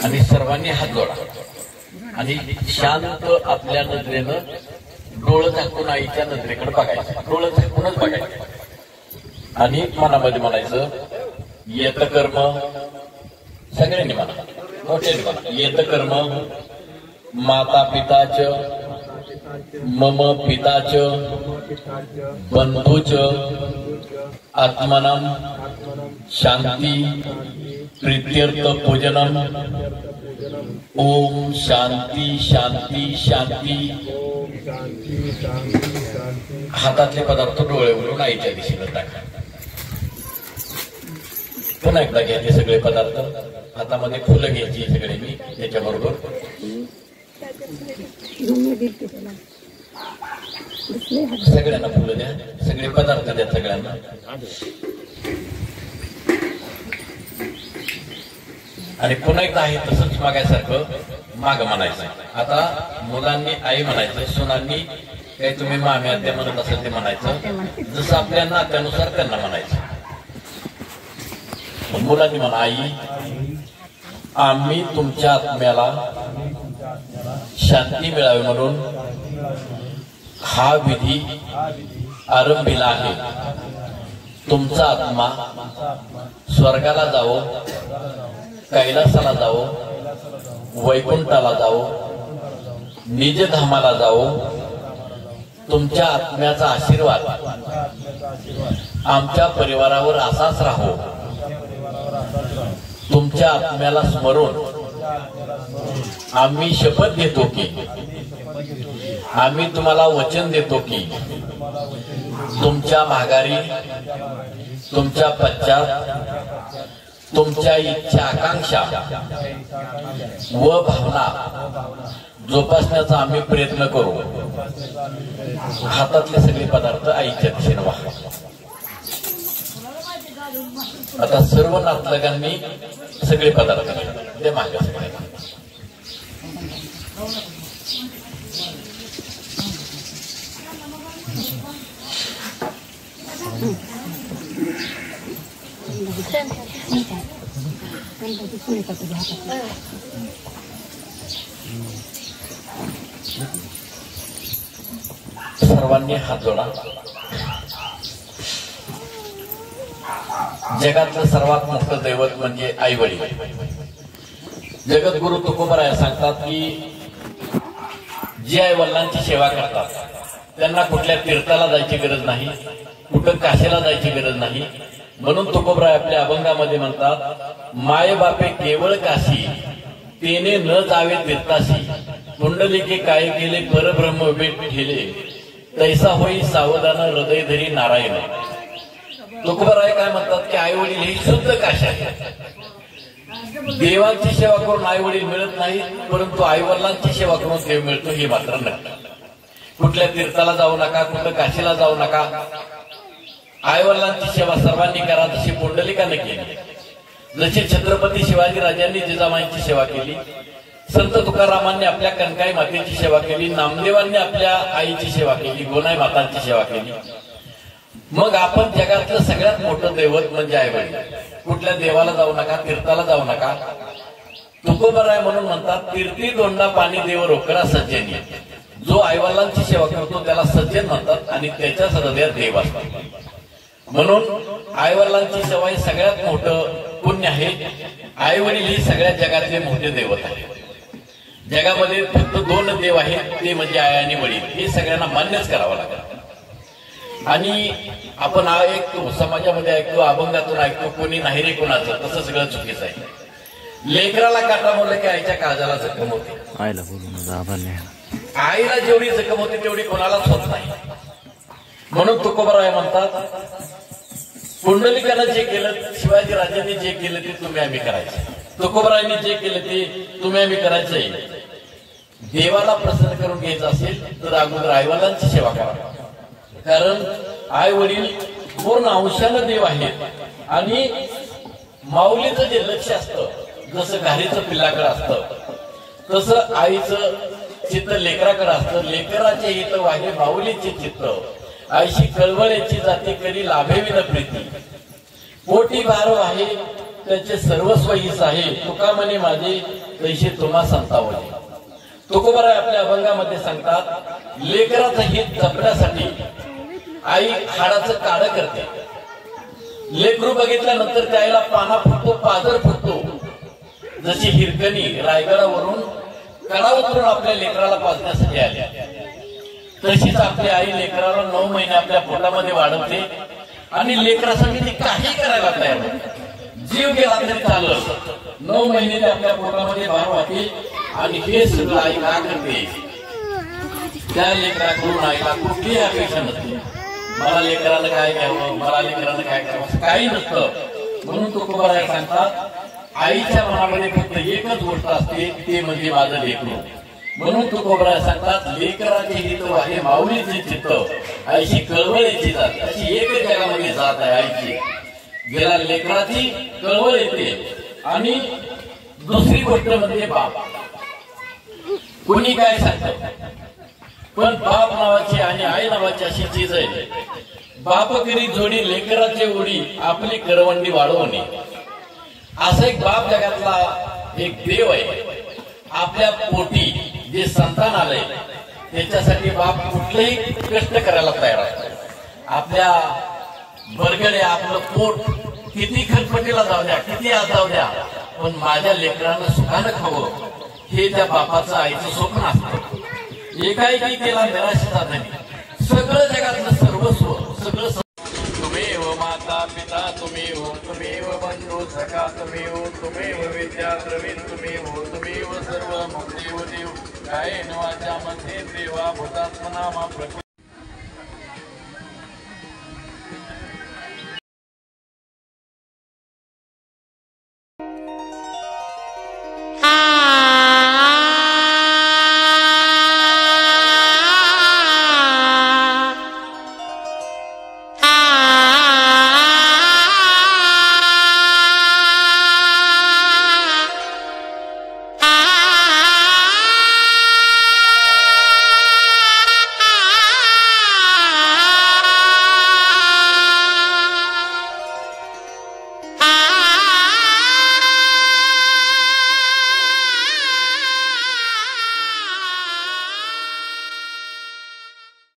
आणि सर्वांनी हात जोडा आणि शांत आपल्या नजरेनं डोळं झाकून आईच्या नजरेकडे बघायचं, डोळं झाकूनच बघायचं आणि मनामध्ये म्हणायचं येत कर्म, सगळ्यांनी म्हणा, मोठ्यांनी म्हणा, येत कर्म माता पिताच मम पिताच बंधूच आत्मनम शांती प्रीत्यर्थ पूजनम ओम शांती शांती शांती। हातातले पदार्थ डोळे उघडून आईच्या दिशेने टाका। पुन्हा एकदा घ्यायचे सगळे पदार्थ हातामध्ये, फुलं घ्यायची सगळे मी त्याच्याबरोबर, सगळ्यांना फुलं द्या, सगळे पदार्थ द्या सगळ्यांना। आणि पुन्हा एकदा आहे तसंच मागायसारखं माग म्हणायचं। आता मुलांनी आई म्हणायचं, सुनांनी काही तुम्ही मामी आत्या म्हणत असेल ते म्हणायचं, जसं आपल्या नात्यानुसार त्यांना म्हणायचं। मुलांनी म्हणा, आई आम्ही तुमच्या आत्म्याला शांती मिळावी म्हणून हा विधी आरंभिला आहे। तुमचा आत्मा स्वर्गाला जावो, कैलासाला जावो, वैकुंठाला जावो, निजधामाला जावो। तुमच्या आत्म्याचा आशीर्वाद आमच्या परिवारावर असाच राहो। तुमच्या आत्म्याला स्मरून आम्ही शपथ घेतो की, आम्ही तुम्हाला वचन देतो की तुमच्या माघारी, तुमच्या पश्चात तुमच्या इच्छा आकांक्षा व भावना जोपासण्याचा आम्ही प्रयत्न करू। हातातले सगळे पदार्थ आईच्या दिशेने वाहा। आता सर्व नातलगांनी सगळे पदार्थ ते मागे सगळे सर्वांनी हात जोडा। जगातलं सर्वात मोठं दैवत म्हणजे आई वडील। जगद्गुरु तुकोबराय सांगतात की जे आई वडिलांची सेवा करतात त्यांना कुठल्या तीर्थाला जायची गरज नाही, कुठं काशीला जायची गरज नाही। म्हणून तुकोबराय आपल्या अभंगामध्ये म्हणतात, माय बापे केवळ काशी तेने न जावे तीर्थाशी, कुंडलिके काय केले परब्रह्म भेट ठेले, तैसा होई सावधान हृदय धरी नारायण। तुकोबराय काय म्हणतात की आई वडील ही शुद्ध काशी आहे। देवांची सेवा करून आई वडील मिळत नाही, परंतु आई वडिलांची सेवा करून देव मिळतो हे मात्र नक्की। कुठल्या तीर्थाला जाऊ नका, कुठं काशीला जाऊ नका, आई वडिलांची सेवा सर्वांनी करा जशी पुंडलिकाने केली, जशी छत्रपती शिवाजी राजांनी जिजामाईंची सेवा केली, संत तुकारामांनी आपल्या कनकाई मातेची सेवा केली, नामदेवांनी आपल्या आईची सेवा केली, गोनाई मातांची सेवा केली। मग आपण जगातलं सगळ्यात मोठं दैवत म्हणजे आई वडील। कुठल्या देवाला जाऊ नका, तीर्थाला जाऊ नका। तुकोबराय म्हणून म्हणतात, तीर्थी दोंडा पाणी देव रोकडा सज्जनी। जो आईवडिलांची सेवा करतो त्याला सज्जन म्हणतात आणि त्याच्या हृदयात देव असतात। म्हणून आईवडिलांची सेवा हे सगळ्यात मोठं पुण्य आहे। आई वडील ही सगळ्या जगातले मोठे दैवत आहे। जगामध्ये फक्त दोन देव आहेत, ते म्हणजे आई आणि वडील। हे सगळ्यांना मान्यच करावं लागेल। आणि आपण ऐकतो, समाजामध्ये ऐकतो, अभंगातून ऐकतो, कोणी नाही रे कोणाचं, तसं सगळं चुकीचं आहे। लेकराला काटा मोडलं की आईच्या काळजाला जखम होते, आईला बोलून आईला जेवढी जखम होते तेवढी कोणालाच होत नाही। म्हणून तुकोबराय म्हणतात, पुंडलिकानं जे केलं, शिवाजी राजांनी जे केलं ते तुम्ही आम्ही करायचं, तुकोबरायांनी जे केलं ते तुम्ही आम्ही करायचंय। देवाला प्रसन्न करून घ्यायचं असेल तर अगोदर आईवडिलांची सेवा करा, कारण आई वडील पूर्ण अंशानं देव आहेत। आणि माऊलीचं जे लक्ष असतं, जसं घारीचं पिल्लाकडे असतं, तसं आईचं चित्त लेकराकडे असतं। लेकराचे हित वागे माऊलीचे चित्त, आईशी कळवळ्याची जाती करी लाभेवी न प्रीती। पोटी बारो आहे त्याचे सर्वस्व हीच आहे, तुका म्हणे माझे तैसे तुम्हा संतावले. तुकोबाराय आपल्या अभंगामध्ये सांगतात, लेकराचं हित जपण्यासाठी आई हाडाचं काढ करते. लेकरू बघितल्यानंतर त्याला पाना फुटतो, पाजर फुटतो. जशी हिरकणी रायगडावरून कडा उतरून आपल्या लेकराला पाजण्यासाठी आली, तशीच आपली आई लेकराला 9 महिने आपल्या पोटामध्ये वाढवते आणि लेकरासाठी ती काही करायला तयार होते. जीव गेला तरी चाललं, 9 महिने ते आपल्या पोटामध्ये वाढवते. आणि हे सगळं आई का करते? त्या लेकराकडून आईला कुठलीही अपेक्षा नसते. मला लेकरानं काय घ्यावं, मला लेकरानं काय करावं, काही नसतं. म्हणून तुकोबाराय सांगतात, आईच्या मनामध्ये फक्त एकच गोष्ट असते, ते म्हणजे माझं लेकरू. म्हणून तुकोबाराय सांगतात, लेकराचे हित आहे माऊलीचे चित्त, आईची कळवळीची जात. अशी एकच जगामध्ये जात आहे आईची. गेला लेकराची कळवळ येते. आणि दुसरी गोष्ट म्हणजे बाप. कोणी काय सांगत, पण बाप नावाची आणि आई नावाची अशी चीज आहे. बाप करी जोडी लेकराचे ओढी, आपली करवंडी वाढवणे. असा एक बाप जगातला एक देव आहे. आपल्या पोटी जे संतान आलंय त्याच्यासाठी बाप कुठलेही कष्ट करायला तयार आहे. आपल्या बरगडे आपलं पोट किती खटपटीला जाऊ द्या, किती आज जाऊ द्या, पण माझ्या लेकरानं सुखानं खावं हे त्या बापाचं आईचं स्वप्न असतं. एकाएकी केला निराशेचा नाही. सगळं जगातलं सर्वस्व सगळं तुम्हेव माता पिता तुम्हेव, तुम्हेव बंधू सखा तुम्हेव, तुम्हेव विद्या द्रविण तुम्हेव, तुम्हेव सर्व मुक्तीव देव. काय नवाच्या मध्ये देवा भूतात्मनामा